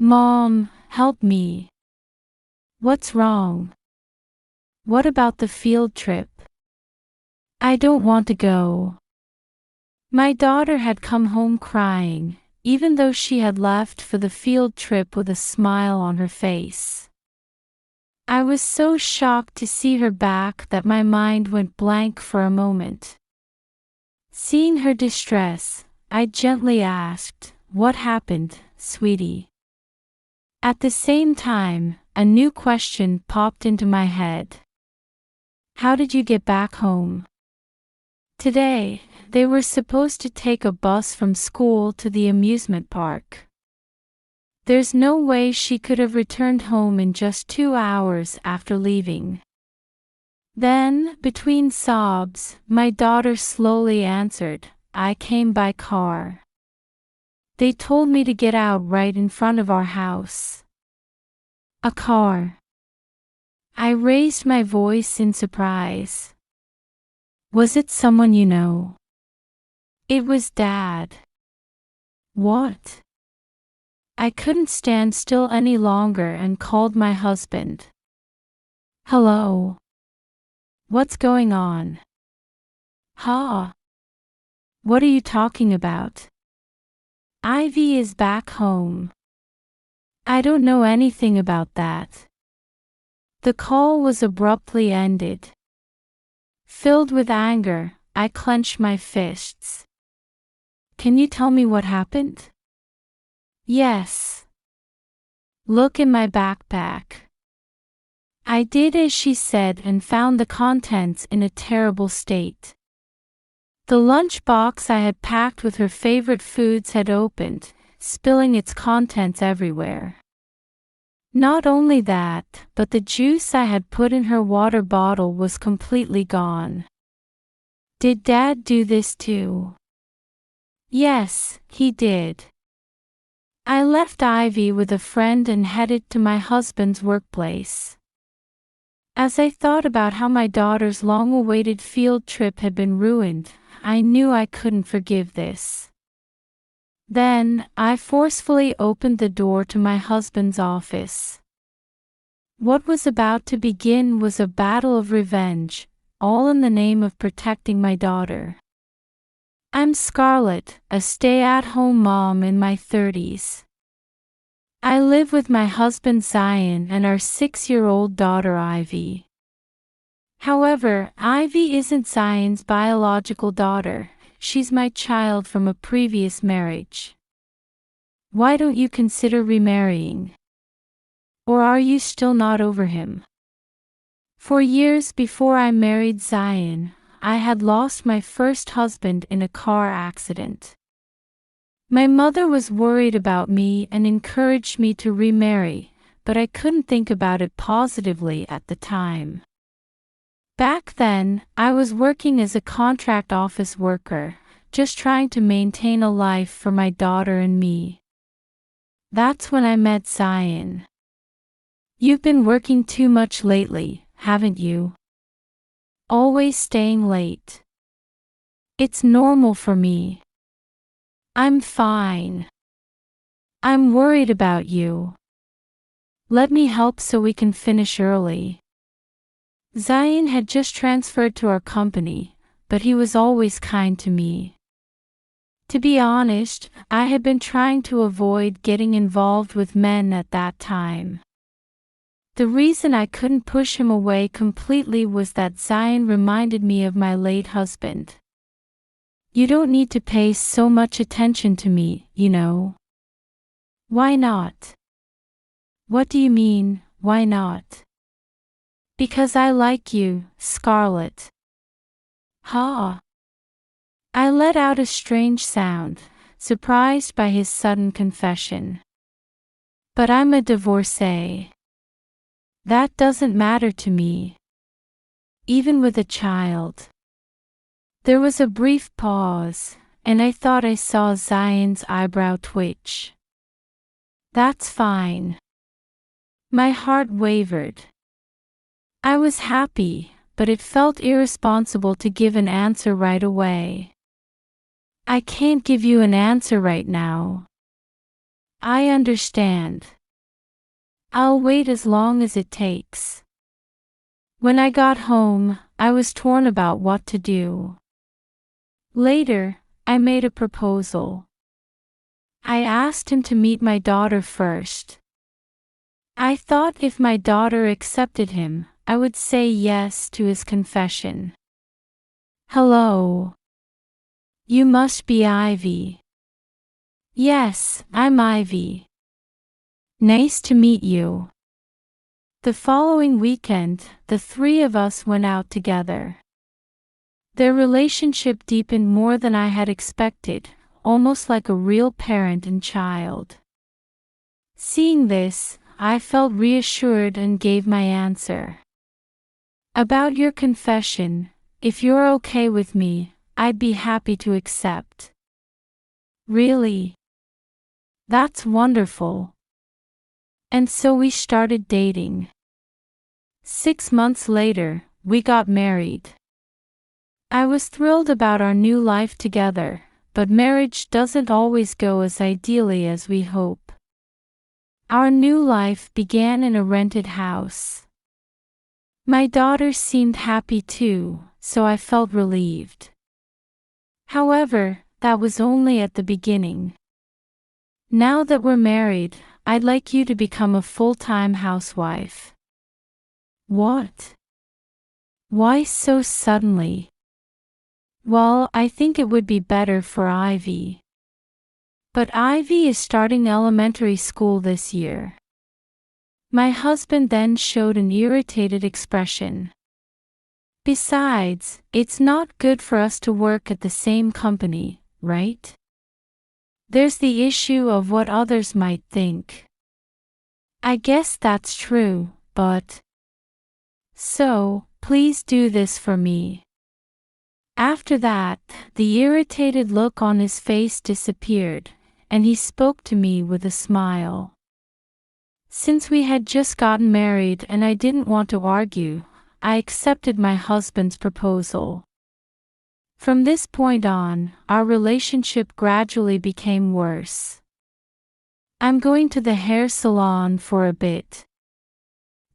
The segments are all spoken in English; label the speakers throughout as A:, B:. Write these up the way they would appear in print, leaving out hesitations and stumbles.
A: Mom, help me. What's wrong? What about the field trip? I don't want to go. My daughter had come home crying, even though she had left for the field trip with a smile on her face. I was so shocked to see her back that my mind went blank for a moment. Seeing her distress, I gently asked, "What happened, sweetie?" At the same time, a new question popped into my head. How did you get back home? Today, they were supposed to take a bus from school to the amusement park. There's no way she could have returned home in just 2 hours after leaving. Then, between sobs, my daughter slowly answered, "I came by car. They told me to get out right in front of our house." A car. I raised my voice in surprise. Was it someone you know? It was Dad. What? I couldn't stand still any longer and called my husband. Hello. What's going on? Huh? What are you talking about? Ivy is back home. I don't know anything about that. The call was abruptly ended. Filled with anger, I clenched my fists. Can you tell me what happened? Yes. Look in my backpack. I did as she said and found the contents in a terrible state. The lunchbox I had packed with her favorite foods had opened, spilling its contents everywhere. Not only that, but the juice I had put in her water bottle was completely gone. Did Dad do this too? Yes, he did. I left Ivy with a friend and headed to my husband's workplace. As I thought about how my daughter's long-awaited field trip had been ruined, I knew I couldn't forgive this. Then, I forcefully opened the door to my husband's office. What was about to begin was a battle of revenge, all in the name of protecting my daughter. I'm Scarlett, a stay-at-home mom in my 30s. I live with my husband Zion and our 6-year-old daughter Ivy. However, Ivy isn't Zion's biological daughter. She's my child from a previous marriage. Why don't you consider remarrying? Or are you still not over him? For years before I married Zion, I had lost my first husband in a car accident. My mother was worried about me and encouraged me to remarry, but I couldn't think about it positively at the time. Back then, I was working as a contract office worker, just trying to maintain a life for my daughter and me. That's when I met Zion. You've been working too much lately, haven't you? Always staying late. It's normal for me. I'm fine. I'm worried about you. Let me help so we can finish early. Zion had just transferred to our company, but he was always kind to me. To be honest, I had been trying to avoid getting involved with men at that time. The reason I couldn't push him away completely was that Zion reminded me of my late husband. You don't need to pay so much attention to me, you know. Why not? What do you mean, why not? Because I like you, Scarlett. Ha! I let out a strange sound, surprised by his sudden confession. But I'm a divorcee. That doesn't matter to me. Even with a child. There was a brief pause, and I thought I saw Zion's eyebrow twitch. That's fine. My heart wavered. I was happy, but it felt irresponsible to give an answer right away. I can't give you an answer right now. I understand. I'll wait as long as it takes. When I got home, I was torn about what to do. Later, I made a proposal. I asked him to meet my daughter first. I thought if my daughter accepted him, I would say yes to his confession. Hello. You must be Ivy. Yes, I'm Ivy. Nice to meet you. The following weekend, the three of us went out together. Their relationship deepened more than I had expected, almost like a real parent and child. Seeing this, I felt reassured and gave my answer. About your confession, if you're okay with me, I'd be happy to accept. Really? That's wonderful. And so we started dating. 6 months later, we got married. I was thrilled about our new life together, but marriage doesn't always go as ideally as we hope. Our new life began in a rented house. My daughter seemed happy too, so I felt relieved. However, that was only at the beginning. Now that we're married, I'd like you to become a full-time housewife. What? Why so suddenly? Well, I think it would be better for Ivy. But Ivy is starting elementary school this year. My husband then showed an irritated expression. Besides, it's not good for us to work at the same company, right? There's the issue of what others might think. I guess that's true, but... So, please do this for me. After that, the irritated look on his face disappeared, and he spoke to me with a smile. Since we had just gotten married and I didn't want to argue, I accepted my husband's proposal. From this point on, our relationship gradually became worse. I'm going to the hair salon for a bit.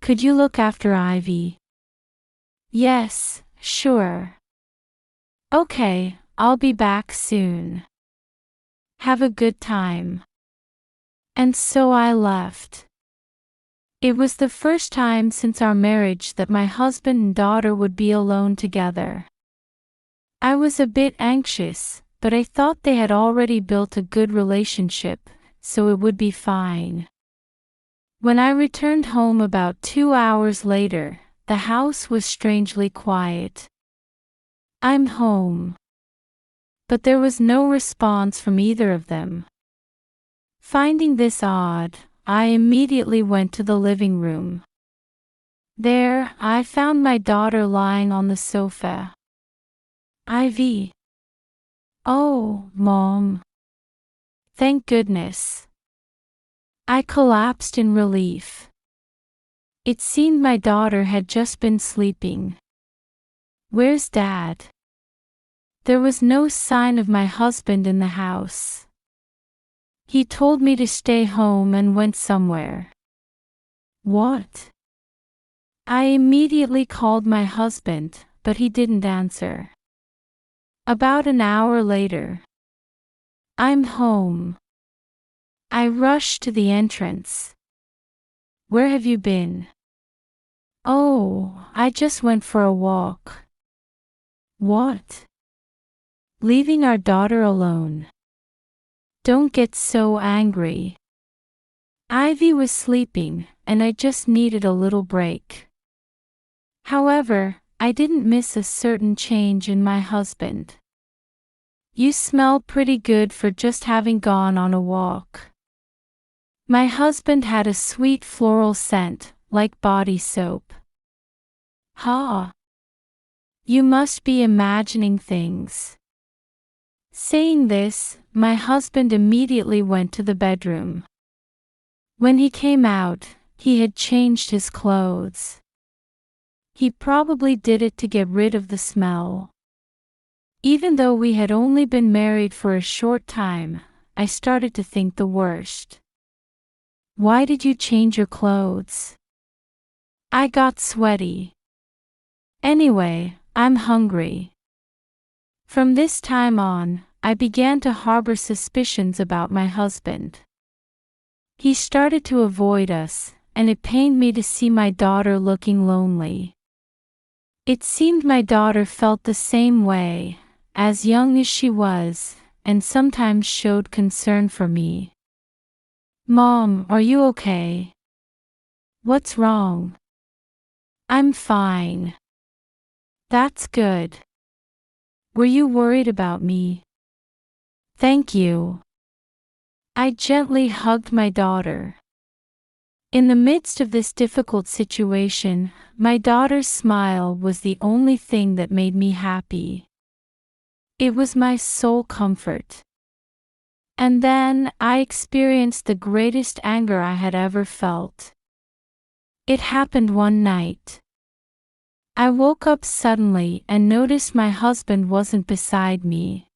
A: Could you look after Ivy? Yes, sure. Okay, I'll be back soon. Have a good time. And so I left. It was the first time since our marriage that my husband and daughter would be alone together. I was a bit anxious, but I thought they had already built a good relationship, so it would be fine. When I returned home about 2 hours later, the house was strangely quiet. I'm home. But there was no response from either of them. Finding this odd, I immediately went to the living room. There, I found my daughter lying on the sofa. Ivy. Oh, Mom. Thank goodness. I collapsed in relief. It seemed my daughter had just been sleeping. Where's Dad? There was no sign of my husband in the house. He told me to stay home and went somewhere. What? I immediately called my husband, but he didn't answer. About an hour later. I'm home. I rushed to the entrance. Where have you been? Oh, I just went for a walk. What? Leaving our daughter alone. Don't get so angry. Ivy was sleeping, and I just needed a little break. However, I didn't miss a certain change in my husband. You smell pretty good for just having gone on a walk. My husband had a sweet floral scent, like body soap. Ha! You must be imagining things. Saying this, my husband immediately went to the bedroom. When he came out, he had changed his clothes. He probably did it to get rid of the smell. Even though we had only been married for a short time, I started to think the worst. Why did you change your clothes? I got sweaty. Anyway, I'm hungry. From this time on, I began to harbor suspicions about my husband. He started to avoid us, and it pained me to see my daughter looking lonely. It seemed my daughter felt the same way, as young as she was, and sometimes showed concern for me. Mom, are you okay? What's wrong? I'm fine. That's good. Were you worried about me? Thank you. I gently hugged my daughter. In the midst of this difficult situation, my daughter's smile was the only thing that made me happy. It was my sole comfort. And then I experienced the greatest anger I had ever felt. It happened one night. I woke up suddenly and noticed my husband wasn't beside me.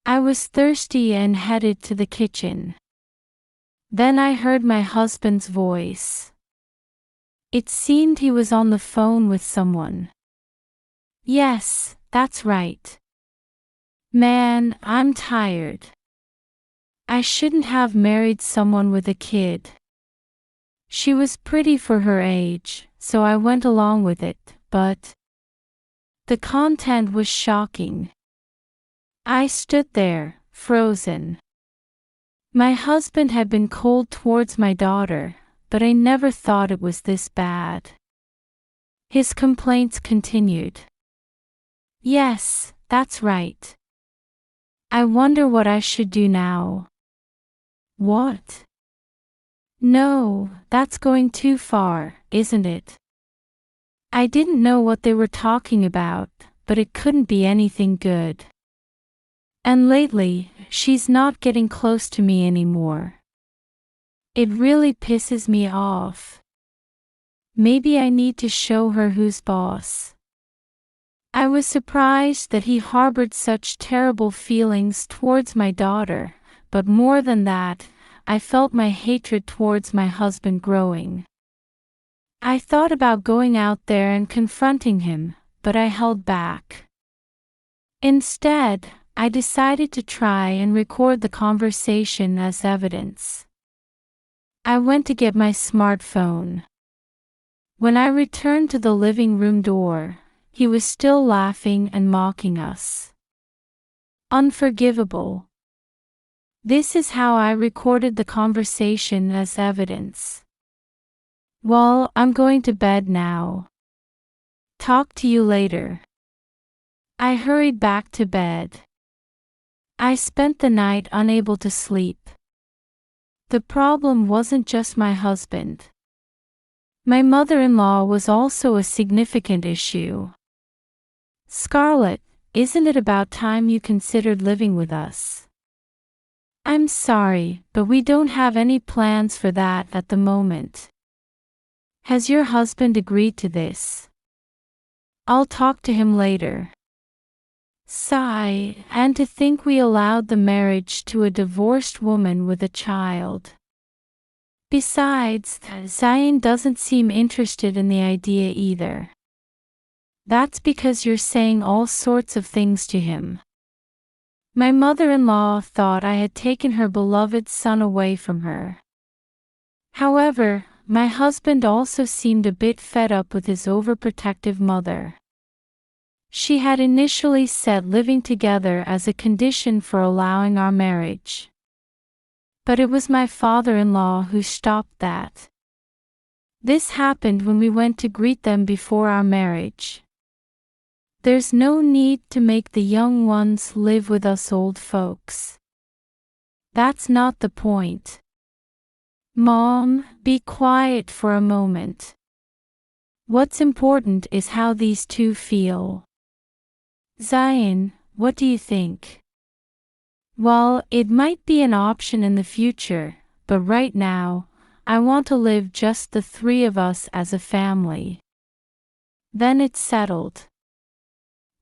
A: I was thirsty and headed to the kitchen. Then I heard my husband's voice. It seemed he was on the phone with someone. Yes, that's right. Man, I'm tired. I shouldn't have married someone with a kid. She was pretty for her age, so I went along with it, but the content was shocking. I stood there, frozen. My husband had been cold towards my daughter, but I never thought it was this bad. His complaints continued. Yes, that's right. I wonder what I should do now. What? No, that's going too far, isn't it? I didn't know what they were talking about, but it couldn't be anything good. And lately, she's not getting close to me anymore. It really pisses me off. Maybe I need to show her who's boss. I was surprised that he harbored such terrible feelings towards my daughter, but more than that, I felt my hatred towards my husband growing. I thought about going out there and confronting him, but I held back. Instead, I decided to try and record the conversation as evidence. I went to get my smartphone. When I returned to the living room door, he was still laughing and mocking us. Unforgivable. This is how I recorded the conversation as evidence. Well, I'm going to bed now. Talk to you later. I hurried back to bed. I spent the night unable to sleep. The problem wasn't just my husband. My mother-in-law was also a significant issue. Scarlett, isn't it about time you considered living with us? I'm sorry, but we don't have any plans for that at the moment. Has your husband agreed to this? I'll talk to him later. Sigh, and to think we allowed the marriage to a divorced woman with a child. Besides, Zion doesn't seem interested in the idea either. That's because you're saying all sorts of things to him. My mother-in-law thought I had taken her beloved son away from her. However, my husband also seemed a bit fed up with his overprotective mother. She had initially set living together as a condition for allowing our marriage. But it was my father-in-law who stopped that. This happened when we went to greet them before our marriage. There's no need to make the young ones live with us old folks. That's not the point. Mom, be quiet for a moment. What's important is how these two feel. Zion, what do you think? Well, it might be an option in the future, but right now, I want to live just the three of us as a family. Then it's settled.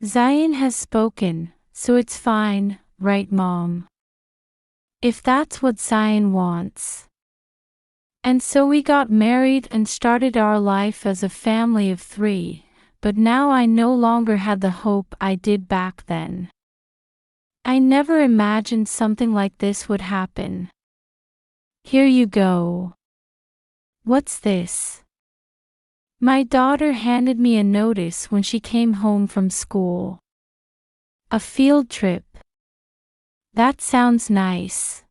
A: Zion has spoken, so it's fine, right, Mom? If that's what Zion wants. And so we got married and started our life as a family of 3, but now I no longer had the hope I did back then. I never imagined something like this would happen. Here you go. What's this? My daughter handed me a notice when she came home from school. A field trip. That sounds nice.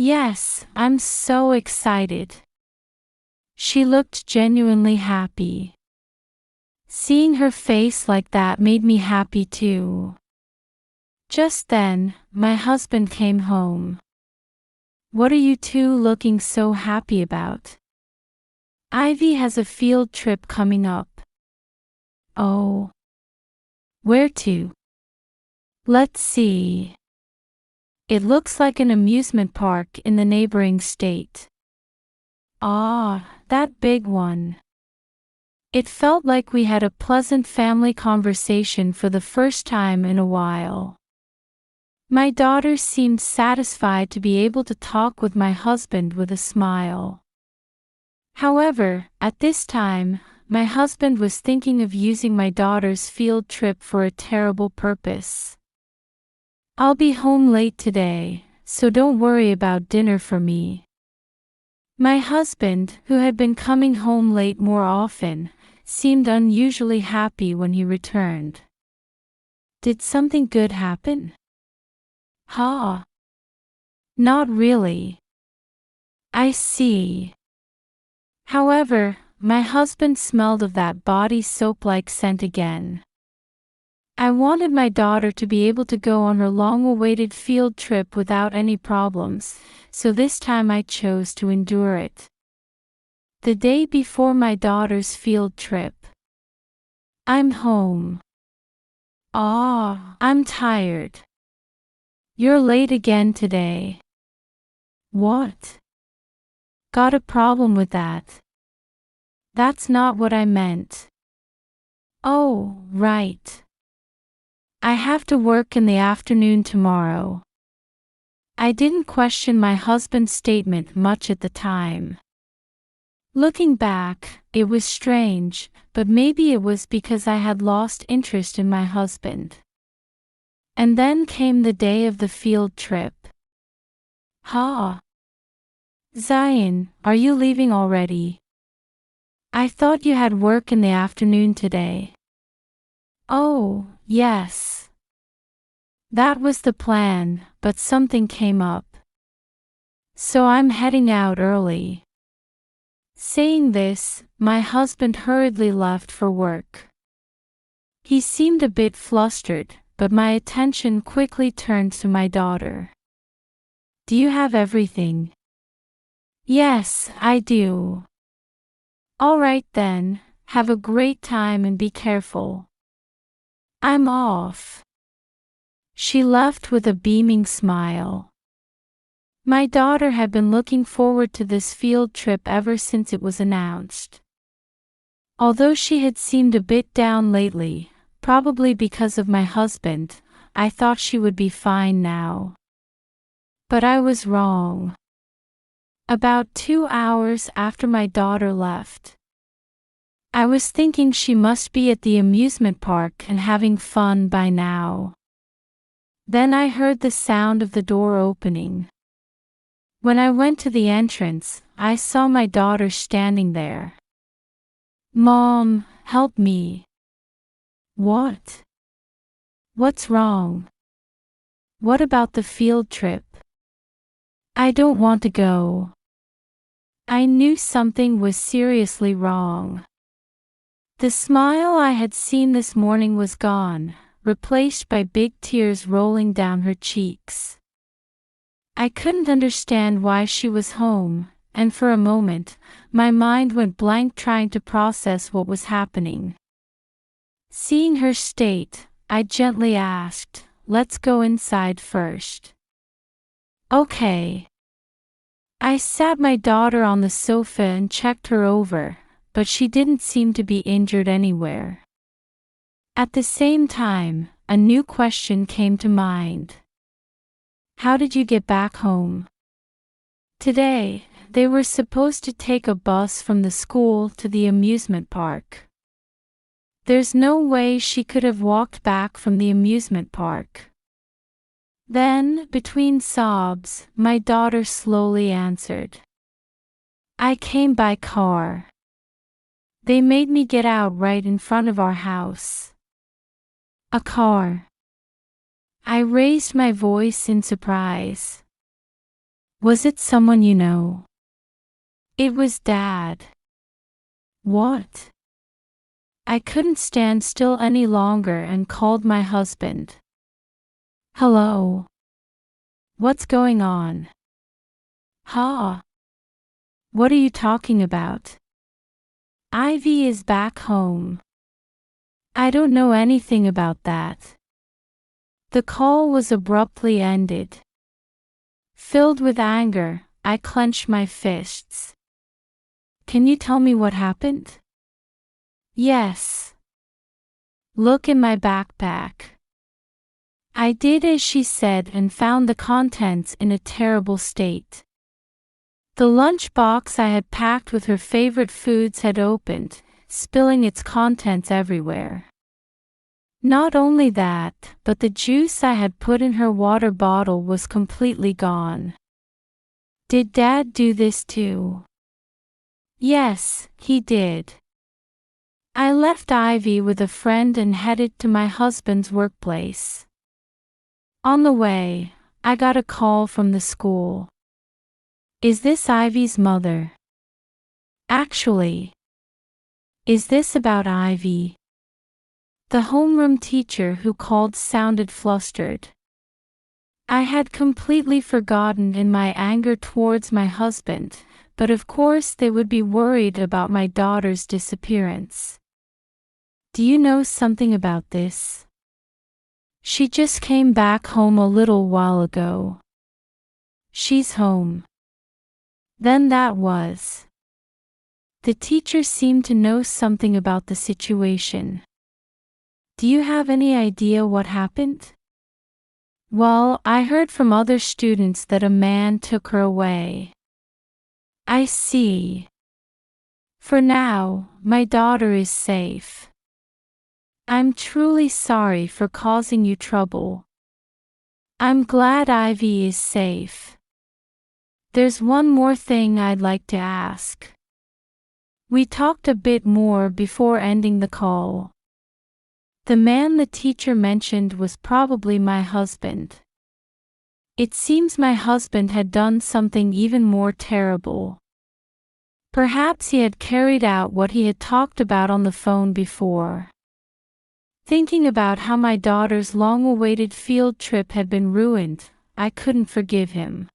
A: Yes, I'm so excited. She looked genuinely happy. Seeing her face like that made me happy too. Just then, my husband came home. What are you two looking so happy about? Ivy has a field trip coming up. Oh. Where to? Let's see. It looks like an amusement park in the neighboring state. Ah, that big one. It felt like we had a pleasant family conversation for the first time in a while. My daughter seemed satisfied to be able to talk with my husband with a smile. However, at this time, my husband was thinking of using my daughter's field trip for a terrible purpose. I'll be home late today, so don't worry about dinner for me. My husband, who had been coming home late more often, seemed unusually happy when he returned. Did something good happen? Ha! Not really. I see. However, my husband smelled of that body soap-like scent again. I wanted my daughter to be able to go on her long-awaited field trip without any problems, so this time I chose to endure it. The day before my daughter's field trip. I'm home. I'm tired. You're late again today. What? Got a problem with that? That's not what I meant. Oh, right. I have to work in the afternoon tomorrow. I didn't question my husband's statement much at the time. Looking back, it was strange, but maybe it was because I had lost interest in my husband. And then came the day of the field trip. Zion, are you leaving already? I thought you had work in the afternoon today. Oh, yes. That was the plan, but something came up. So I'm heading out early. Saying this, my husband hurriedly left for work. He seemed a bit flustered, but my attention quickly turned to my daughter. Do you have everything? Yes, I do. All right then, have a great time and be careful. I'm off. She left with a beaming smile. My daughter had been looking forward to this field trip ever since it was announced. Although she had seemed a bit down lately, probably because of my husband, I thought she would be fine now. But I was wrong. About 2 hours after my daughter left, I was thinking she must be at the amusement park and having fun by now. Then I heard the sound of the door opening. When I went to the entrance, I saw my daughter standing there. Mom, help me. What? What's wrong? What about the field trip? I don't want to go. I knew something was seriously wrong. The smile I had seen this morning was gone, replaced by big tears rolling down her cheeks. I couldn't understand why she was home, and for a moment, my mind went blank trying to process what was happening. Seeing her state, I gently asked, "Let's go inside first." Okay. I sat my daughter on the sofa and checked her over, but she didn't seem to be injured anywhere. At the same time, a new question came to mind. How did you get back home? Today, they were supposed to take a bus from the school to the amusement park. There's no way she could have walked back from the amusement park. Then, between sobs, my daughter slowly answered. I came by car. They made me get out right in front of our house. A car. I raised my voice in surprise. Was it someone you know? It was Dad. What? I couldn't stand still any longer and called my husband. Hello. What's going on? Huh? What are you talking about? Ivy is back home. I don't know anything about that. The call was abruptly ended. Filled with anger, I clenched my fists. Can you tell me what happened? Yes. Look in my backpack. I did as she said and found the contents in a terrible state. The lunchbox I had packed with her favorite foods had opened, spilling its contents everywhere. Not only that, but the juice I had put in her water bottle was completely gone. Did Dad do this too? Yes, he did. I left Ivy with a friend and headed to my husband's workplace. On the way, I got a call from the school. Is this Ivy's mother? Actually, is this about Ivy? The homeroom teacher who called sounded flustered. I had completely forgotten in my anger towards my husband, but of course they would be worried about my daughter's disappearance. Do you know something about this? She just came back home a little while ago. She's home. Then that was. The teacher seemed to know something about the situation. Do you have any idea what happened? Well, I heard from other students that a man took her away. I see. For now, my daughter is safe. I'm truly sorry for causing you trouble. I'm glad Ivy is safe. There's one more thing I'd like to ask. We talked a bit more before ending the call. The man the teacher mentioned was probably my husband. It seems my husband had done something even more terrible. Perhaps he had carried out what he had talked about on the phone before. Thinking about how my daughter's long-awaited field trip had been ruined, I couldn't forgive him.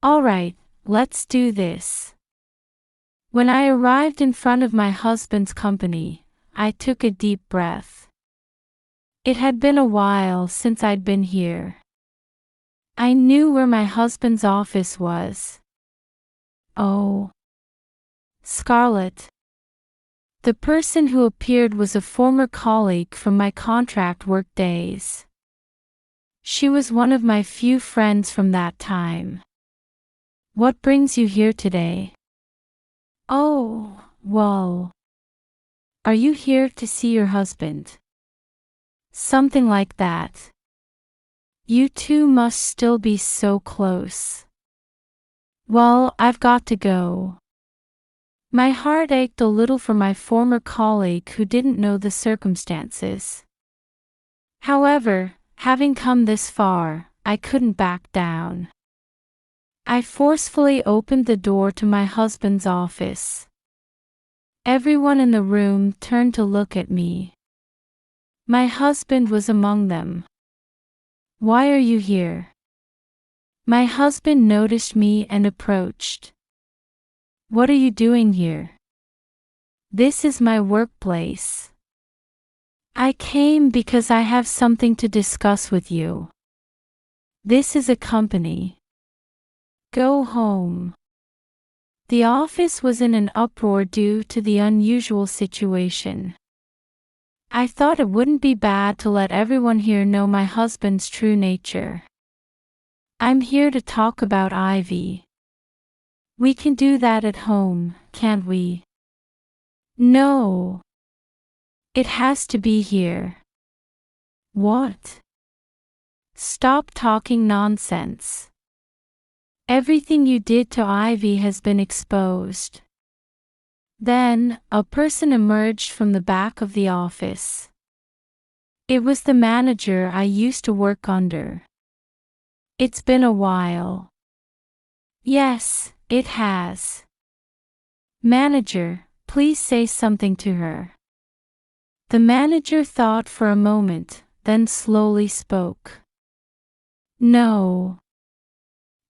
A: All right, let's do this. When I arrived in front of my husband's company, I took a deep breath. It had been a while since I'd been here. I knew where my husband's office was. Oh. Scarlett. The person who appeared was a former colleague from my contract work days. She was one of my few friends from that time. What brings you here today? Oh, well. Are you here to see your husband? Something like that. You two must still be so close. Well, I've got to go. My heart ached a little for my former colleague who didn't know the circumstances. However, having come this far, I couldn't back down. I forcefully opened the door to my husband's office. Everyone in the room turned to look at me. My husband was among them. Why are you here? My husband noticed me and approached. What are you doing here? This is my workplace. I came because I have something to discuss with you. This is a company. Go home. The office was in an uproar due to the unusual situation. I thought it wouldn't be bad to let everyone here know my husband's true nature. I'm here to talk about Ivy. We can do that at home, can't we? No. It has to be here. What? Stop talking nonsense. Everything you did to Ivy has been exposed. Then, a person emerged from the back of the office. It was the manager I used to work under. It's been a while. Yes, it has. Manager, please say something to her. The manager thought for a moment, then slowly spoke. No.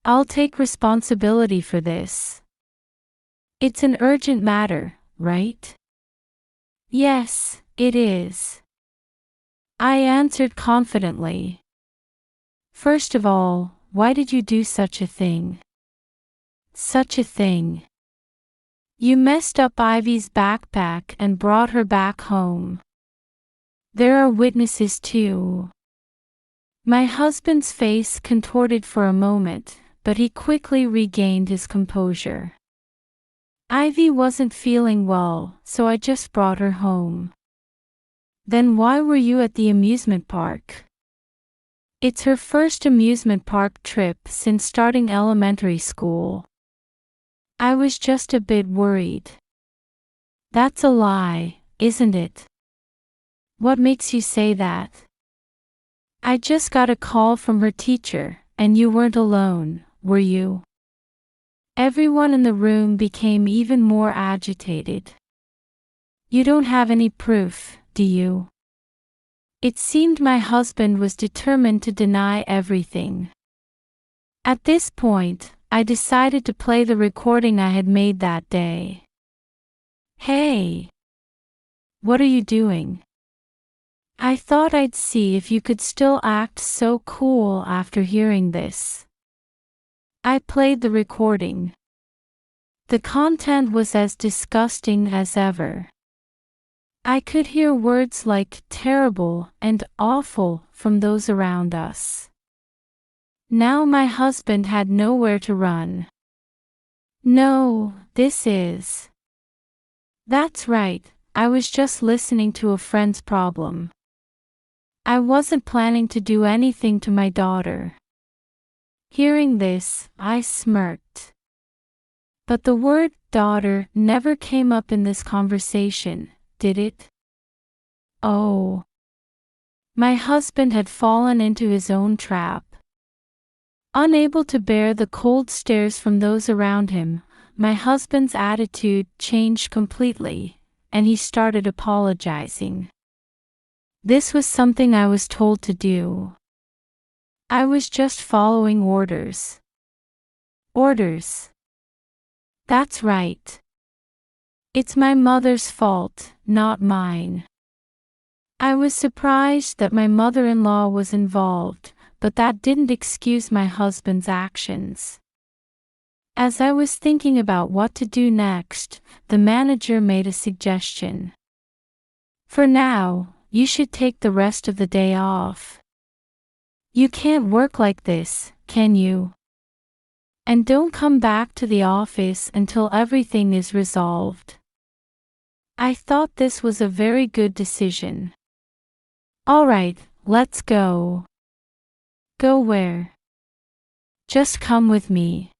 A: I'll take responsibility for this. It's an urgent matter, right? Yes, it is. I answered confidently. First of all, why did you do such a thing? Such a thing. You messed up Ivy's backpack and brought her back home. There are witnesses too. My husband's face contorted for a moment, but he quickly regained his composure. Ivy wasn't feeling well, so I just brought her home. Then why were you at the amusement park? It's her first amusement park trip since starting elementary school. I was just a bit worried. That's a lie, isn't it? What makes you say that? I just got a call from her teacher, and you weren't alone, were you? Everyone in the room became even more agitated. You don't have any proof, do you? It seemed my husband was determined to deny everything. At this point, I decided to play the recording I had made that day. Hey! What are you doing? I thought I'd see if you could still act so cool after hearing this. I played the recording. The content was as disgusting as ever. I could hear words like terrible and awful from those around us. Now my husband had nowhere to run. No, this is. That's right, I was just listening to a friend's problem. I wasn't planning to do anything to my daughter. Hearing this, I smirked. But the word daughter never came up in this conversation, did it? Oh. My husband had fallen into his own trap. Unable to bear the cold stares from those around him, my husband's attitude changed completely, and he started apologizing. This was something I was told to do. I was just following orders. Orders. That's right. It's my mother's fault, not mine. I was surprised that my mother-in-law was involved, but that didn't excuse my husband's actions. As I was thinking about what to do next, the manager made a suggestion. For now, you should take the rest of the day off. You can't work like this, can you? And don't come back to the office until everything is resolved. I thought this was a very good decision. All right, let's go. Go where? Just come with me.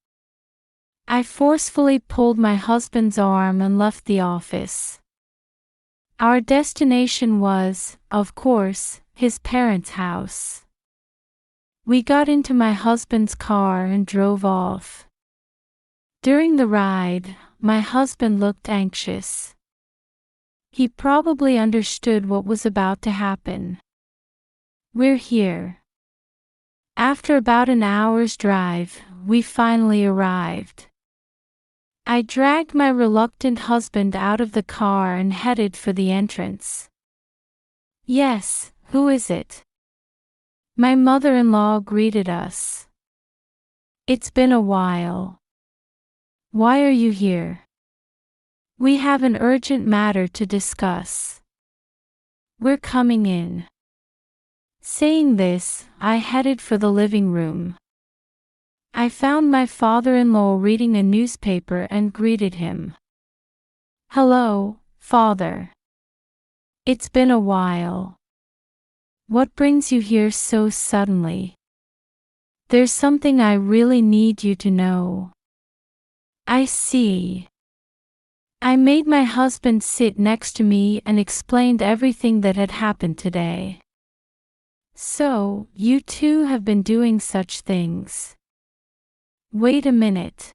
A: I forcefully pulled my husband's arm and left the office. Our destination was, of course, his parents' house. We got into my husband's car and drove off. During the ride, my husband looked anxious. He probably understood what was about to happen. We're here. After about an hour's drive, we finally arrived. I dragged my reluctant husband out of the car and headed for the entrance. Yes, who is it? My mother-in-law greeted us. It's been a while. Why are you here? We have an urgent matter to discuss. We're coming in. Saying this, I headed for the living room. I found my father-in-law reading a newspaper and greeted him. "Hello, Father. It's been a while. What brings you here so suddenly?" "There's something I really need you to know." "I see." I made my husband sit next to me and explained everything that had happened today. "So, you two have been doing such things." "Wait a minute.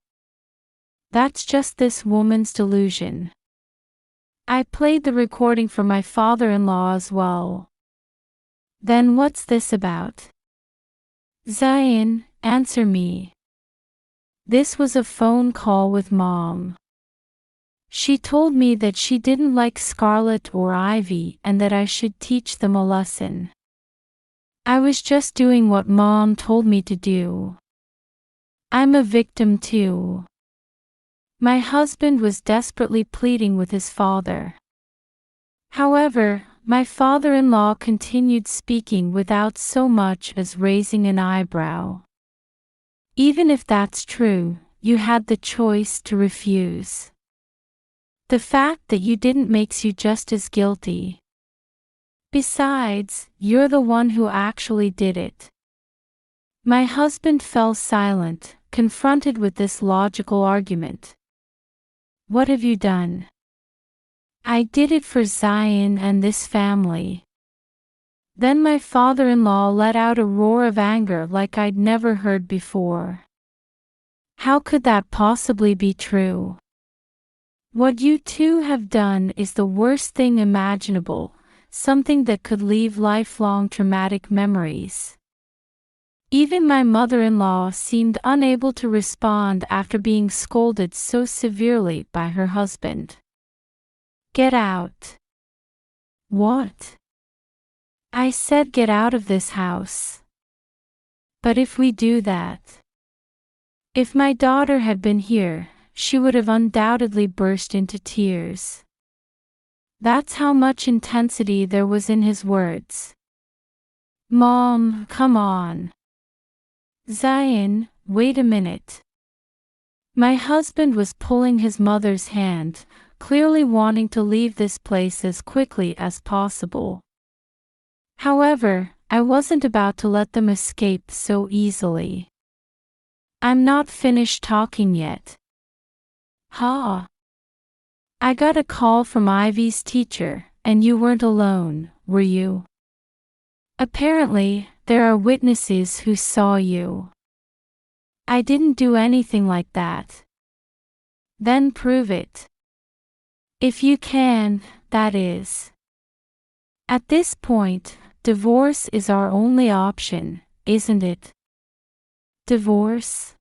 A: That's just this woman's delusion." I played the recording for my father-in-law as well. "Then what's this about?" "Zion, answer me." This was a phone call with Mom. She told me that she didn't like Scarlett or Ivy and that I should teach them a lesson. I was just doing what Mom told me to do. I'm a victim too. My husband was desperately pleading with his father. However, my father-in-law continued speaking without so much as raising an eyebrow. "Even if that's true, you had the choice to refuse. The fact that you didn't makes you just as guilty. Besides, you're the one who actually did it." My husband fell silent, confronted with this logical argument. "What have you done?" "I did it for Zion and this family." Then my father-in-law let out a roar of anger like I'd never heard before. "How could that possibly be true? What you two have done is the worst thing imaginable, something that could leave lifelong traumatic memories." Even my mother-in-law seemed unable to respond after being scolded so severely by her husband. "Get out." "What?" I said, "Get out of this house." "But if we do that..." If my daughter had been here, she would have undoubtedly burst into tears. That's how much intensity there was in his words. "Mom, come on." "Zion, wait a minute." My husband was pulling his mother's hand, clearly wanting to leave this place as quickly as possible. However, I wasn't about to let them escape so easily. "I'm not finished talking yet." "Ha. I got a call from Ivy's teacher, and you weren't alone, were you? Apparently, there are witnesses who saw you." "I didn't do anything like that." "Then prove it. If you can, that is." At this point, divorce is our only option, isn't it? Divorce?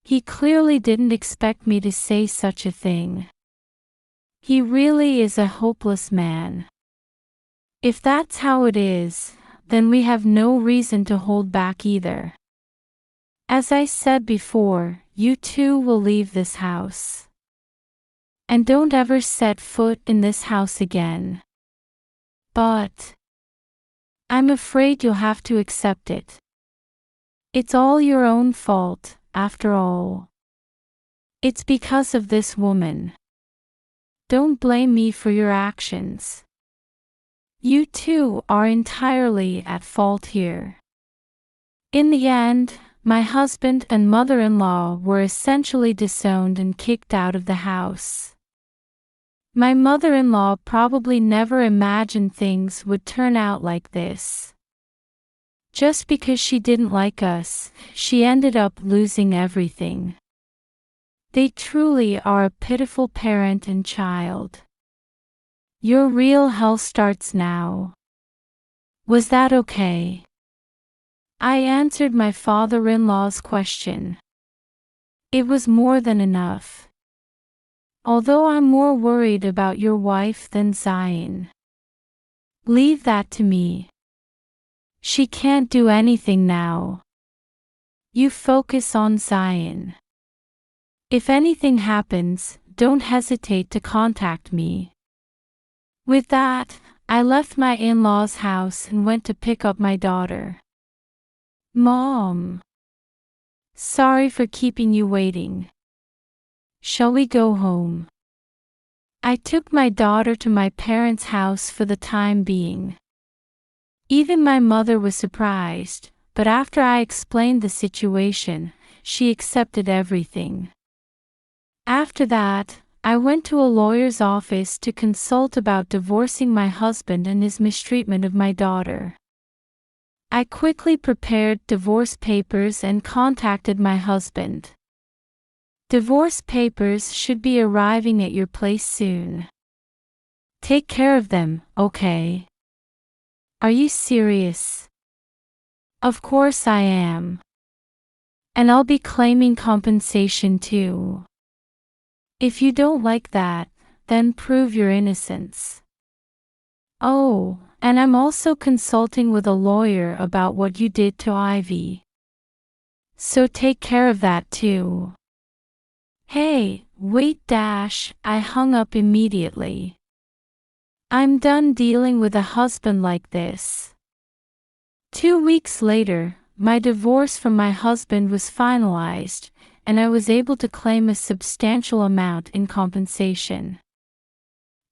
A: He clearly didn't expect me to say such a thing. He really is a hopeless man. If that's how it is, then we have no reason to hold back either. As I said before, you two will leave this house. And don't ever set foot in this house again. But I'm afraid you'll have to accept it. It's all your own fault, after all. It's because of this woman. Don't blame me for your actions. You two are entirely at fault here. In the end, my husband and mother-in-law were essentially disowned and kicked out of the house. My mother-in-law probably never imagined things would turn out like this. Just because she didn't like us, she ended up losing everything. They truly are a pitiful parent and child. Your real hell starts now. Was that okay? I answered my father-in-law's question. It was more than enough. Although I'm more worried about your wife than Zion. Leave that to me. She can't do anything now. You focus on Zion. If anything happens, don't hesitate to contact me. With that, I left my in-laws' house and went to pick up my daughter. "Mom." Sorry for keeping you waiting. Shall we go home? I took my daughter to my parents' house for the time being. Even my mother was surprised, but after I explained the situation, she accepted everything. After that, I went to a lawyer's office to consult about divorcing my husband and his mistreatment of my daughter. I quickly prepared divorce papers and contacted my husband. Divorce papers should be arriving at your place soon. Take care of them, okay? Are you serious? Of course I am. And I'll be claiming compensation too. If you don't like that, then prove your innocence. Oh, and I'm also consulting with a lawyer about what you did to Ivy. So take care of that too. Hey, wait dash, I hung up immediately. I'm done dealing with a husband like this. 2 weeks later, my divorce from my husband was finalized, and I was able to claim a substantial amount in compensation.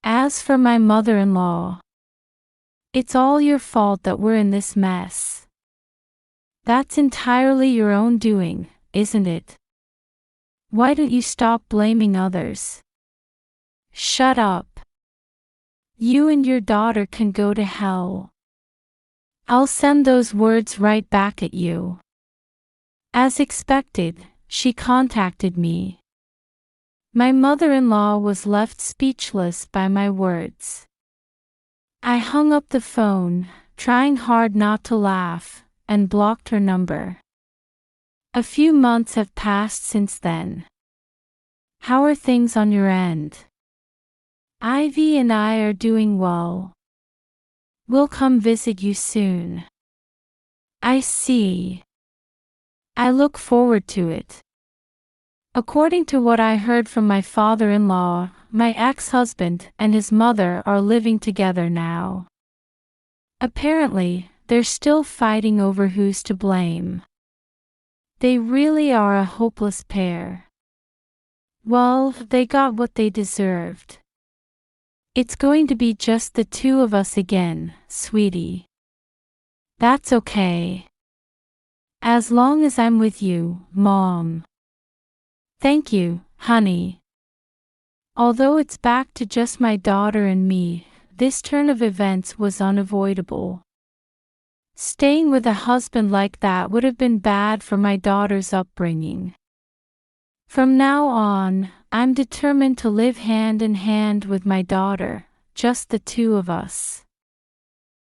A: As for my mother-in-law, it's all your fault that we're in this mess. That's entirely your own doing, isn't it? Why don't you stop blaming others? Shut up. You and your daughter can go to hell. I'll send those words right back at you. As expected, she contacted me. My mother-in-law was left speechless by my words. I hung up the phone, trying hard not to laugh, and blocked her number. A few months have passed since then. How are things on your end? Ivy and I are doing well. We'll come visit you soon. I see. I look forward to it. According to what I heard from my father-in-law, my ex-husband and his mother are living together now. Apparently, they're still fighting over who's to blame. They really are a hopeless pair. Well, they got what they deserved. It's going to be just the two of us again, sweetie. That's okay. As long as I'm with you, Mom. Thank you, honey. Although it's back to just my daughter and me, this turn of events was unavoidable. Staying with a husband like that would have been bad for my daughter's upbringing. From now on, I'm determined to live hand in hand with my daughter, just the two of us.